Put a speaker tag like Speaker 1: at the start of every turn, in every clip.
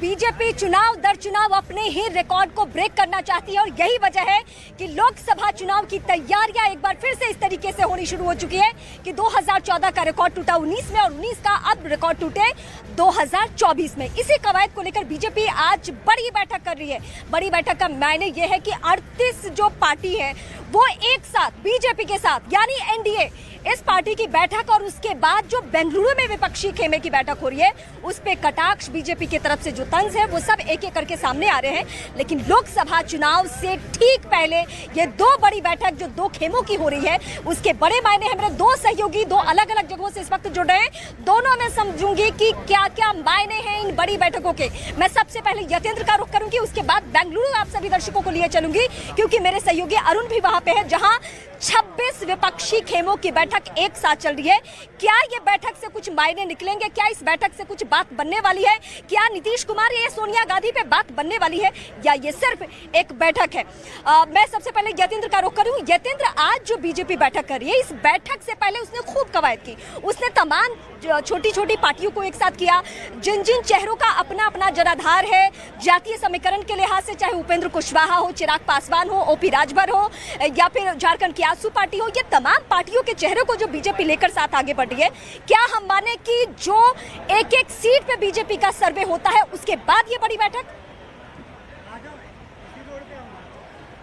Speaker 1: BJP चुनाव दर चुनाव अपने ही रिकॉर्ड को ब्रेक करना चाहती है और यही वजह है कि लोकसभा चुनाव की तैयारियां एक बार फिर से इस तरीके से होनी शुरू हो चुकी है कि 2014 का रिकॉर्ड टूटा 19 में और 19 का अब रिकॉर्ड टूटे 2024 में। इसी कवायद को लेकर बीजेपी आज बड़ी बैठक कर रही है। बड़ी बैठक का मायने यह है कि 38 जो पार्टी है वो एक साथ बीजेपी के साथ यानी एनडीए इस पार्टी की बैठक और उसके बाद जो बेंगलुरु में विपक्षी खेमे की बैठक हो रही है उस पे कटाक्ष बीजेपी की तरफ से जो तंज है वो सब एक एक करके सामने आ रहे हैं। लेकिन लोकसभा चुनाव से ठीक पहले ये दो बड़ी बैठक जो दो खेमों की हो रही है उसके बड़े मायने हैं। मेरे दो सहयोगी दो अलग अलग जगहों से इस वक्त जुड़ रहे हैं, दोनों में समझूंगी कि क्या क्या मायने हैं इन बड़ी बैठकों के। मैं सबसे पहले यतेंद्र का रुख करूंगी, उसके बाद बेंगलुरु आप सभी दर्शकों को लिए चलूंगी क्योंकि मेरे सहयोगी अरुण भी वहां पे है जहां 26 विपक्षी खेमों की बैठक एक साथ चल रही है। क्या ये बैठक से कुछ मायने निकलेंगे? क्या इस बैठक से कुछ बात बनने वाली है? क्या नीतीश कुमार या सोनिया गांधी पे बात बनने वाली है या ये सिर्फ एक बैठक है? मैं सबसे पहले यतेंद्र का रुख करूं। यतेंद्र, आज जो बीजेपी बैठक कर रही है इस बैठक से पहले उसने खूब कवायद की, उसने तमाम छोटी छोटी पार्टियों को एक साथ किया, जिन जिन चेहरों का अपना अपना जनाधार है जातीय समीकरण के लिहाज से, चाहे उपेंद्र कुशवाहा हो, चिराग पासवान हो, ओपी राजभर हो या फिर झारखंड की आसू पार्टी हो, ये तमाम पार्टियों के चेहरों को जो बीजेपी लेकर साथ आगे बढ़ रही है, क्या हम माने कि जो एक एक सीट पे बीजेपी का सर्वे होता है उसके बाद ये बड़ी बैठक?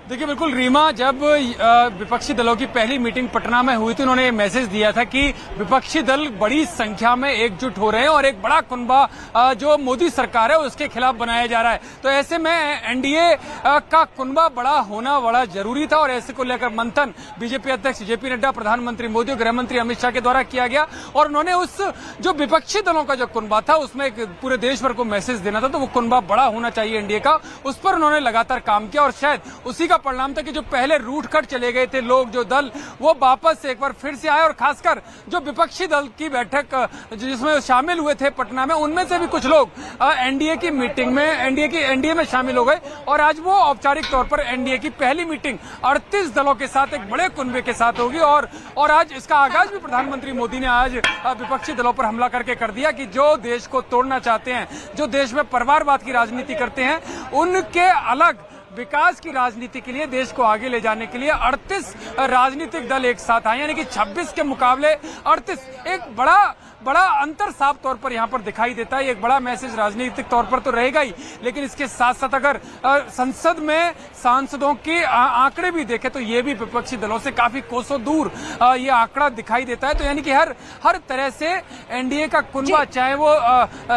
Speaker 2: देखिए बिल्कुल रीमा, जब विपक्षी दलों की पहली मीटिंग पटना में हुई थी उन्होंने ये मैसेज दिया था कि विपक्षी दल बड़ी संख्या में एकजुट हो रहे हैं और एक बड़ा कुनबा जो मोदी सरकार है उसके खिलाफ बनाया जा रहा है। तो ऐसे में एनडीए का कुनबा बड़ा होना बड़ा जरूरी था और ऐसे को लेकर मंथन बीजेपी अध्यक्ष जेपी नड्डा, प्रधानमंत्री मोदी और गृह मंत्री अमित शाह के द्वारा किया गया और उन्होंने उस जो विपक्षी दलों का जो कुनबा था उसमें पूरे देश भर को मैसेज देना था, तो वो कुनबा बड़ा होना चाहिए एनडीए का, उस पर उन्होंने लगातार काम किया और शायद उसी का परिणाम था कि जो पहले रूट कर चले गए थे लोग, जो दल, वो वापस से एक बार फिर से आए और खासकर जो विपक्षी दल की बैठक जिसमें शामिल हुए थे पटना में, उनमें से भी कुछ लोग एनडीए की मीटिंग में एनडीए में शामिल हो गए और आज वो औपचारिक तौर पर एनडीए की पहली मीटिंग 38 दलों के साथ एक बड़े कुनबे के साथ होगी और आज इसका आगाज भी प्रधानमंत्री मोदी ने आज विपक्षी दलों पर हमला करके कर दिया कि जो देश को तोड़ना चाहते हैं, जो देश में परिवारवाद की राजनीति करते हैं, उनके अलग विकास की राजनीति के लिए, देश को आगे ले जाने के लिए 38 राजनीतिक दल एक साथ आए, यानी कि 26 के मुकाबले 38। एक बड़ा अंतर साफ तौर पर यहां पर दिखाई देता है। एक बड़ा मैसेज राजनीतिक तौर पर तो रहेगा ही, लेकिन इसके साथ साथ अगर संसद में सांसदों के आंकड़े भी देखें तो ये भी विपक्षी दलों से काफी कोसों दूर ये आंकड़ा दिखाई देता है। तो यानी कि हर तरह से एनडीए का कुनबा, चाहे वो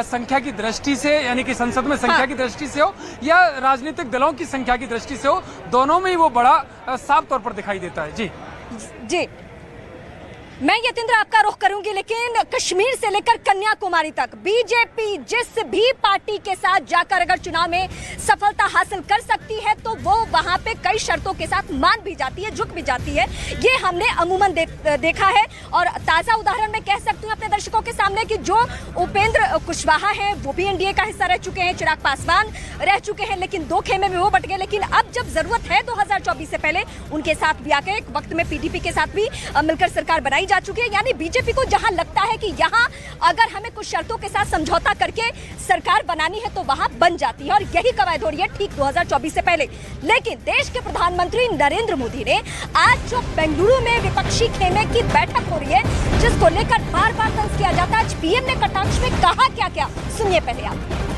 Speaker 2: संख्या की दृष्टि से यानी कि संसद में संख्या की दृष्टि से हो या राजनीतिक दलों की संख्या की दृष्टि से हो, दोनों में ही वो बड़ा साफ तौर पर दिखाई देता है। जी
Speaker 1: मैं यतेंद्र आपका रुख करूंगी, लेकिन कश्मीर से लेकर कन्याकुमारी तक बीजेपी जिस भी पार्टी के साथ जाकर अगर चुनाव में सफलता हासिल कर सकती है तो वो वहां पे कई शर्तों के साथ मान भी जाती है, झुक भी जाती है। ये हमने अमूमन देखा है और ताजा उदाहरण मैं कह सकती हूँ अपने दर्शकों के सामने कि जो उपेंद्र कुशवाहा है वो भी एनडीए का हिस्सा रह चुके हैं, चिराग पासवान रह चुके हैं, लेकिन दो खेमे में वो बट गए। लेकिन अब जब जरूरत है 2024 से पहले उनके साथ भी आके एक वक्त में पीडीपी के साथ भी मिलकर सरकार बनाई जा चुकी है। यानी बीजेपी को जहां लगता है कि यहां अगर हमें कुछ शर्तों के साथ समझौता करके सरकार बनानी है तो वहां बन जाती है और यही कवायद हो रही है ठीक 2024 से पहले। लेकिन देश के प्रधानमंत्री नरेंद्र मोदी ने आज जो बेंगलुरु में विपक्षी खेमे की बैठक हो रही है जिसको लेकर बार बार तंज किया जाता है, आज पीएम ने कटाक्ष में कहा क्या क्या, सुनिए पहले आप।